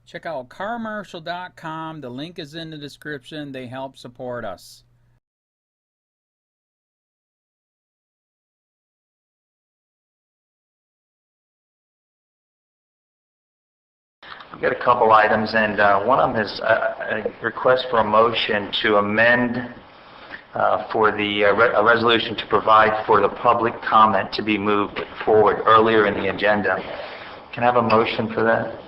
Check out carmarshal.com. The link is in the description. They help support us. We've got a couple items, and one of them is a request for a motion to amend for a resolution to provide for the public comment to be moved forward earlier in the agenda. Can I have a motion for that?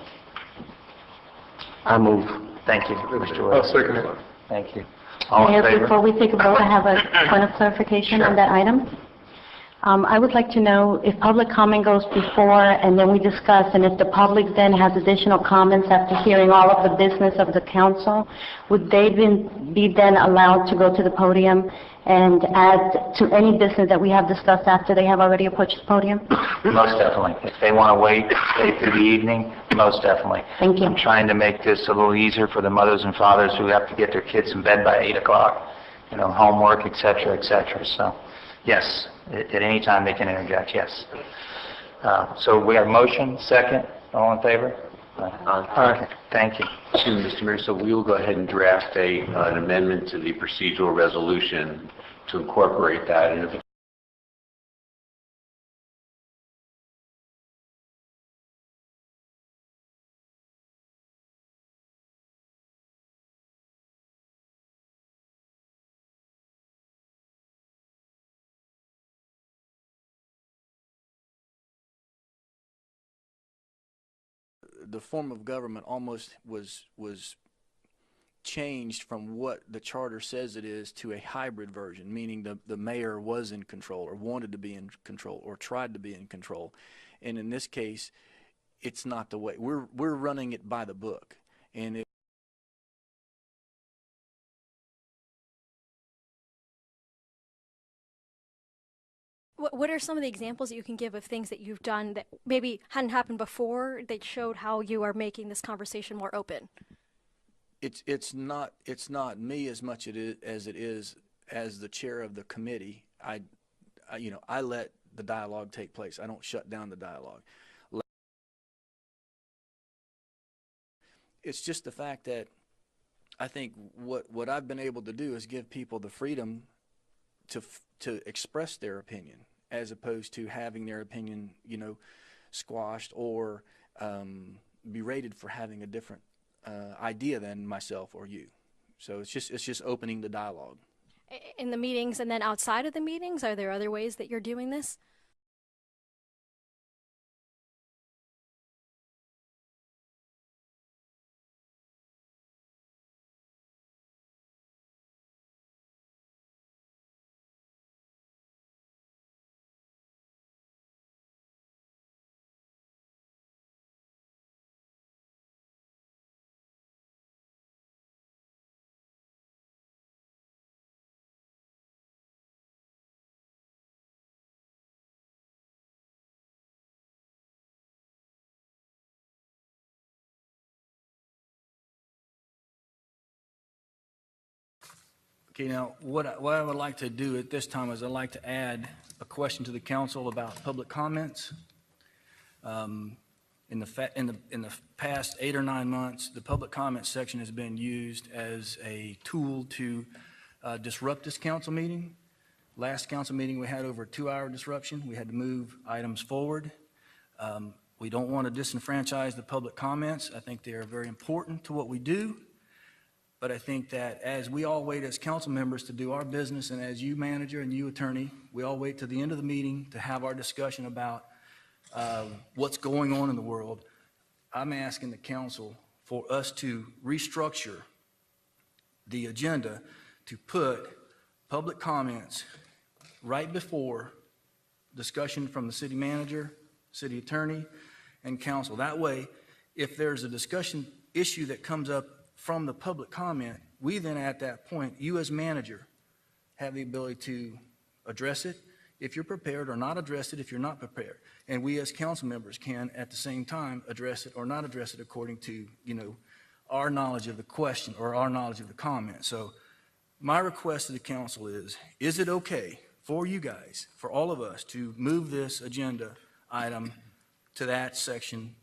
I move. Thank you, Mr. West. I'll second it. Thank you. All in Mayor, favor? before we take a vote, I have a point of clarification on that item. I would like to know if public comment goes before and then we discuss, and if the public then has additional comments after hearing all of the business of the council, would they be then allowed to go to the podium and add to any business that we have discussed after they have already approached the podium? Most definitely. If they want to wait, stay through the evening, most definitely. Thank you. I'm trying to make this a little easier for the mothers and fathers who have to get their kids in bed by 8 o'clock, homework, et cetera, so. Yes, at any time they can interject, yes. So we have a motion, second, all in favor? Okay, thank you. Excuse me, Mr. Mayor, so we will go ahead and draft an amendment to the procedural resolution to incorporate that. And if the form of government almost was changed from what the charter says it is to a hybrid version, meaning the mayor was in control or wanted to be in control or tried to be in control. And in this case, it's not the way. We're running it by the book. And What are some of the examples that you can give of things that you've done that maybe hadn't happened before that showed how you are making this conversation more open? it's not me as much as it is as the chair of the committee. I let the dialogue take place. I don't shut down the dialogue. It's just the fact that I think what I've been able to do is give people the freedom to express their opinion, as opposed to having their opinion, squashed or berated for having a different idea than myself or you. So it's just opening the dialogue. In the meetings and then outside of the meetings, are there other ways that you're doing this? Okay, now what I would like to do at this time is I'd like to add a question to the council about public comments. In the past 8 or 9 months, the public comment section has been used as a tool to disrupt this council meeting. Last council meeting, we had over a 2-hour disruption. We had to move items forward. We don't want to disenfranchise the public comments. I think they are very important to what we do. But I think that as we all wait as council members to do our business, and as you manager and you attorney, we all wait to the end of the meeting to have our discussion about what's going on in the world. I'm asking the council for us to restructure the agenda to put public comments right before discussion from the city manager, city attorney, and council. That way, if there's a discussion issue that comes up from the public comment, we then at that point, you as manager, have the ability to address it if you're prepared, or not address it if you're not prepared. And we as council members can at the same time address it or not address it according to, our knowledge of the question or our knowledge of the comment. So my request to the council is it okay for you guys, for all of us, to move this agenda item to that section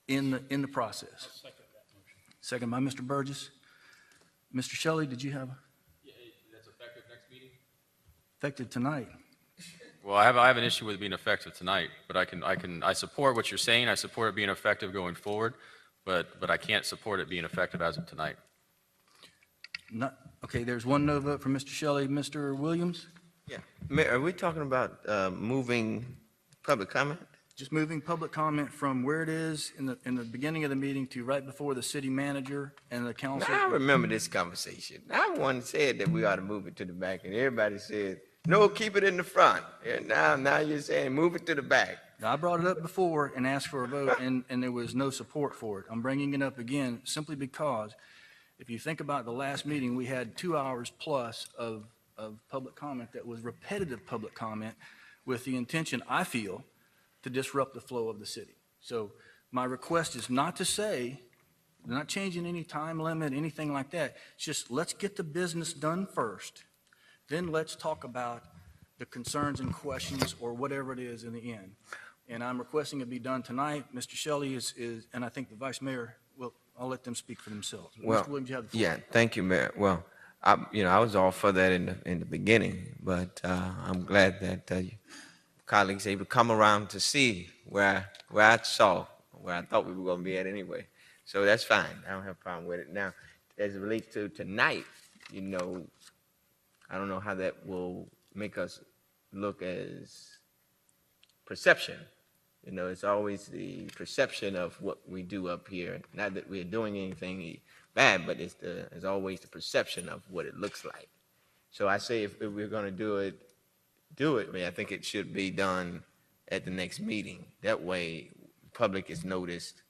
in the process. Second by Mr. Burgess. Mr. Shelley, did you have? That's effective next meeting? Effective tonight. Well, I have an issue with it being effective tonight, but I support what you're saying. I support it being effective going forward, but I can't support it being effective as of tonight. Not, okay, there's one no vote for Mr. Shelley. Mr. Williams? Yeah. Mayor, are we talking about moving public comment? Just moving public comment from where it is in the beginning of the meeting to right before the city manager and the council. Now, I remember this conversation. I one said that we ought to move it to the back, and everybody said, no, keep it in the front. And now you're saying move it to the back. Now, I brought it up before and asked for a vote, and there was no support for it. I'm bringing it up again simply because if you think about the last meeting, we had 2 hours plus of public comment that was repetitive public comment with the intention, I feel, to disrupt the flow of the city. So my request is not to say, we're not changing any time limit, anything like that. It's just let's get the business done first. Then let's talk about the concerns and questions or whatever it is in the end. And I'm requesting it be done tonight. Mr. Shelley is and I think the Vice Mayor, well, I'll let them speak for themselves. Well, Mr. Williams, you have the floor. Yeah, thank you, Mayor. Well, I was all for that in the beginning, but I'm glad that colleagues able to come around to see where I thought we were going to be at anyway. So that's fine. I don't have a problem with it. Now, as it relates to tonight, I don't know how that will make us look as perception. It's always the perception of what we do up here. Not that we're doing anything bad, but it's always the perception of what it looks like. So I say if we're going to do it. I mean, I think it should be done at the next meeting. That way, public is noticed,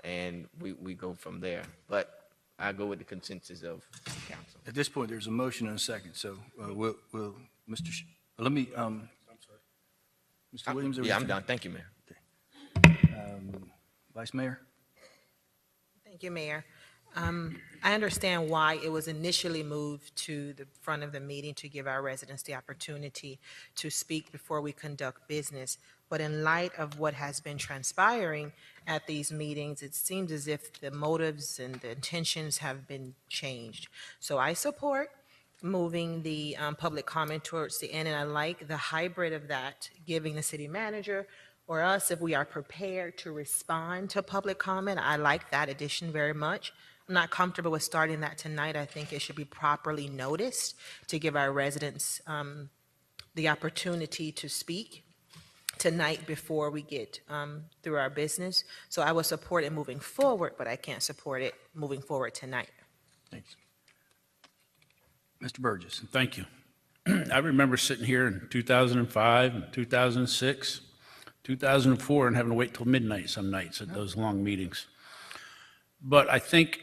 and we go from there. But I go with the consensus of council. At this point, there's a motion and a second. So we'll let me. I'm sorry, Mr. Williams. Yeah, I'm done. Thank you, Mayor. Okay. Vice Mayor. Thank you, Mayor. I understand why it was initially moved to the front of the meeting to give our residents the opportunity to speak before we conduct business. But in light of what has been transpiring at these meetings, it seems as if the motives and the intentions have been changed. So I support moving the public comment towards the end, and I like the hybrid of that, giving the city manager or us, if we are prepared to respond to public comment. I like that addition very much. I'm not comfortable with starting that tonight. I think it should be properly noticed to give our residents the opportunity to speak tonight before we get through our business. So I will support it moving forward, but I can't support it moving forward tonight. Thanks. Mr. Burgess. Thank you. I remember sitting here in 2005 and 2006, 2004, and having to wait till midnight some nights at those long meetings. But I think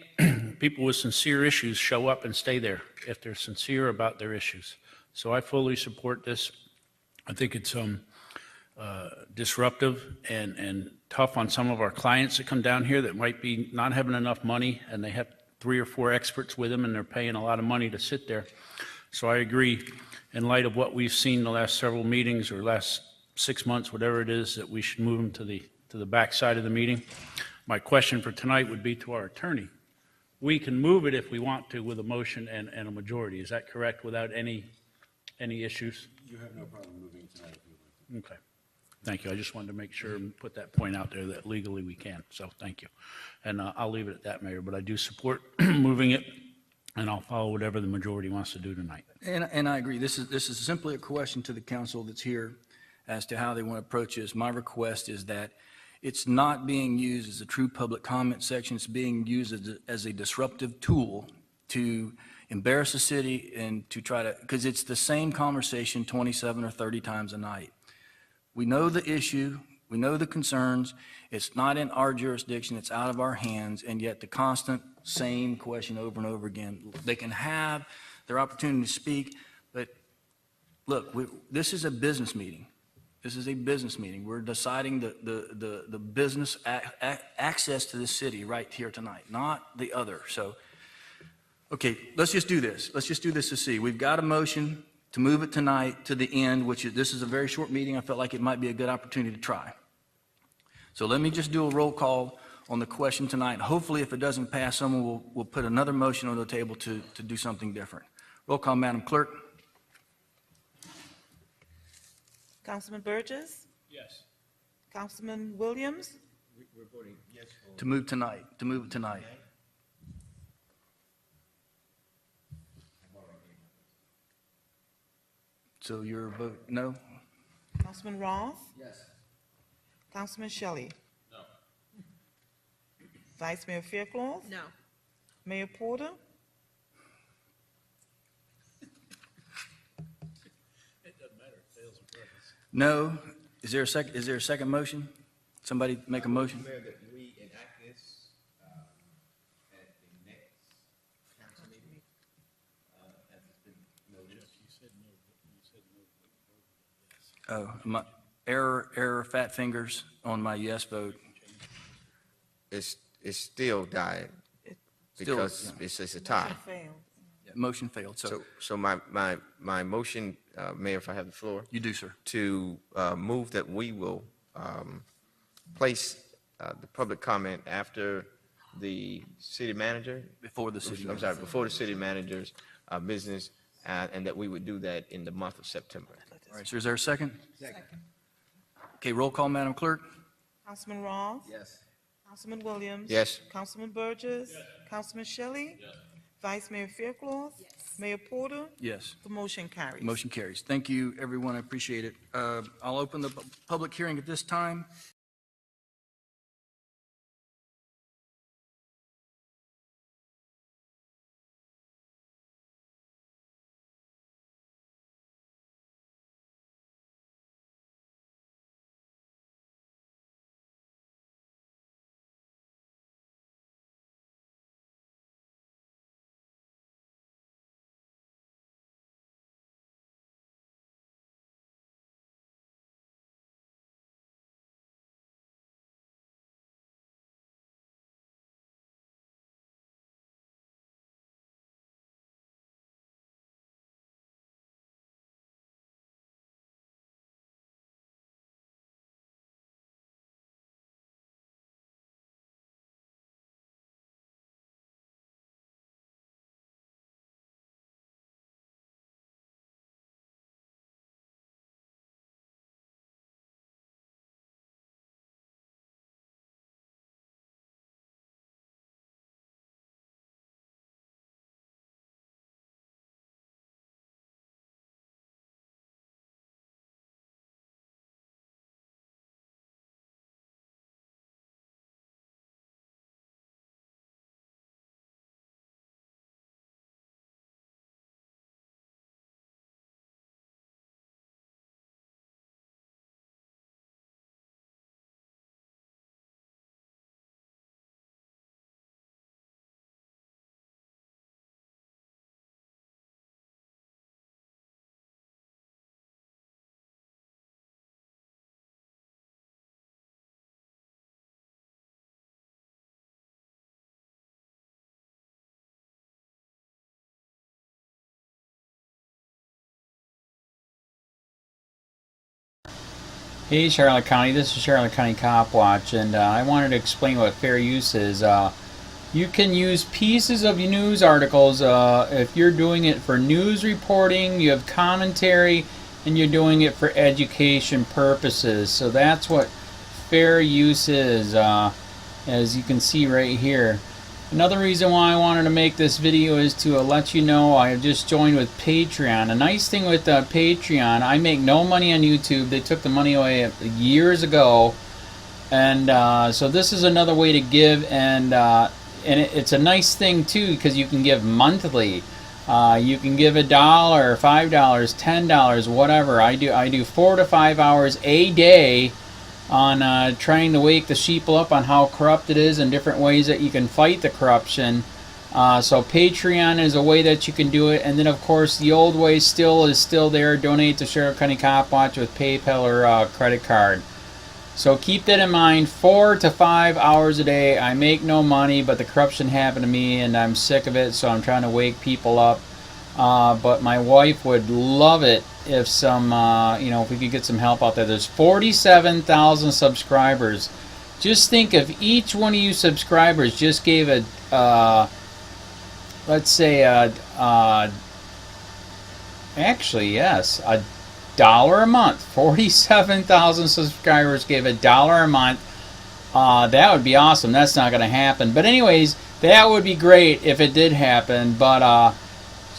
people with sincere issues show up and stay there if they're sincere about their issues. So I fully support this. I think it's disruptive and tough on some of our clients that come down here that might be not having enough money, and they have 3 or 4 experts with them and they're paying a lot of money to sit there. So I agree, in light of what we've seen the last several meetings or last 6 months, whatever it is, that we should move them to the back side of the meeting. My question for tonight would be to our attorney. We can move it if we want to with a motion and a majority. Is that correct, without any issues? You have no problem moving it tonight if you want. Okay. Thank you. I just wanted to make sure and put that point out there that legally we can. So thank you. And I'll leave it at that, Mayor, but I do support moving it, and I'll follow whatever the majority wants to do tonight. And I agree. This is simply a question to the council that's here as to how they want to approach this. My request is that it's not being used as a true public comment section. It's being used as a disruptive tool to embarrass the city and to try to, because it's the same conversation 27 or 30 times a night. We know the issue. We know the concerns. It's not in our jurisdiction. It's out of our hands. And yet the constant same question over and over again. They can have their opportunity to speak, but look, this is a business meeting. This is a business meeting. We're deciding the business access to the city right here tonight, not the other. So, okay, let's just do this. Let's just do this to see. We've got a motion to move it tonight to the end, which is, this is a very short meeting. I felt like it might be a good opportunity to try. So let me just do a roll call on the question tonight. Hopefully, if it doesn't pass, someone will put another motion on the table to do something different. Roll call, Madam Clerk. Councilman Burgess? Yes. Councilman Williams? To move tonight, to move it tonight. So your vote, no? Councilman Ross? Yes. Councilman Shelley? No. Vice Mayor Fairclough? No. Mayor Porter? No. Is there a second motion? Somebody make a motion? Mayor, that we enact this at the next council meeting, as it's been noted. Oh, my, error, fat fingers on my yes vote. It's still died Still, because it's a tie. Failed. Motion failed, so So my motion, Mayor, if I have the floor, you do, sir. to move that we will place the public comment after the city manager, Before the city. I'm sorry, before the city manager's business, and that we would do that in the month of September. All right, so is there a second? Second. Okay, roll call, Madam Clerk. Councilman Ross? Yes. Councilman Williams? Yes. Councilman Burgess? Councilman Shelley? Vice Mayor Fairclough? Mayor Porter? Yes. The motion carries. Motion carries. Thank you, everyone. I appreciate it. I'll open the public hearing at this time. Hey Charlotte County, this is Charlotte County COPWATCH, and I wanted to explain what fair use is. You can use pieces of news articles if you're doing it for news reporting, you have commentary, and you're doing it for education purposes. So that's what fair use is, as you can see right here. Another reason why I wanted to make this video is to let you know I have just joined with Patreon. A nice thing with Patreon, I make no money on YouTube. They took the money away years ago, and so this is another way to give, and it's a nice thing too because you can give monthly. You can give $1, $5, $10, whatever. I do 4 to 5 hours a day on trying to wake the sheeple up on how corrupt it is and different ways that you can fight the corruption. So Patreon is a way that you can do it, and then of course the old way is still there. Donate to Charlotte County COPWATCH with PayPal or credit card. So keep that in mind. 4 to 5 hours a day. I make no money, but the corruption happened to me, and I'm sick of it. So I'm trying to wake people up. But my wife would love it if if we could get some help out there. There's 47,000 subscribers. just think if each one of you subscribers just gave a, let's say, actually, yes, $1 a month. 47,000 subscribers gave $1 a month. That would be awesome. That's not going to happen. But anyways, that would be great if it did happen. But,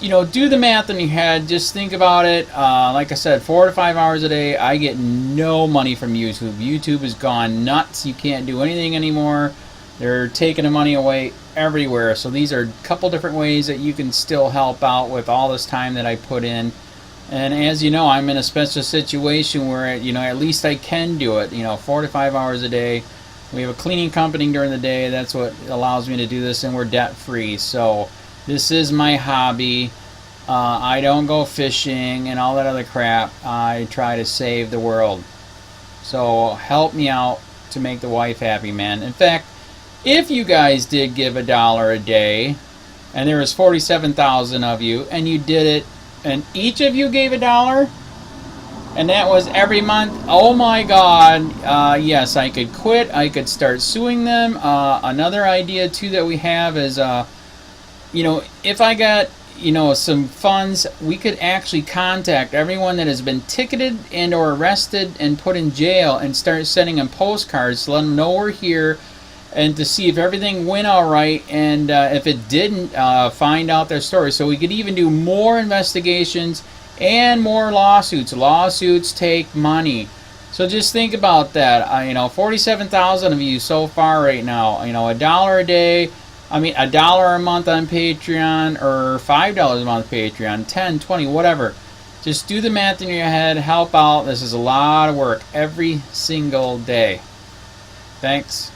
you know, do the math in your head. Just think about it. Like I said, 4 to 5 hours a day. I get no money from YouTube. YouTube has gone nuts. You can't do anything anymore. They're taking the money away everywhere. So these are a couple different ways that you can still help out with all this time that I put in. And as you know, I'm in a special situation where, you know, at least I can do it. You know, 4 to 5 hours a day. We have a cleaning company during the day. That's what allows me to do this, and we're debt free. So this is my hobby. I don't go fishing and all that other crap. I try to save the world. So help me out to make the wife happy, man. In fact, if you guys did give $1 a day, and there was 47,000 of you, and you did it, and each of you gave $1, and that was every month, oh my God, yes, I could quit. I could start suing them. Another idea, too, that we have is, you know, if I got, you know, some funds, we could actually contact everyone that has been ticketed and or arrested and put in jail and start sending them postcards to let them know we're here and to see if everything went all right, and if it didn't, find out their story. So we could even do more investigations and more lawsuits. Lawsuits take money. So just think about that. You know, 47,000 of you so far right now, you know, $1 a day, I mean, $1 a month on Patreon, or $5 a month Patreon, 10, 20, whatever. Just do the math in your head, help out. This is a lot of work every single day. Thanks.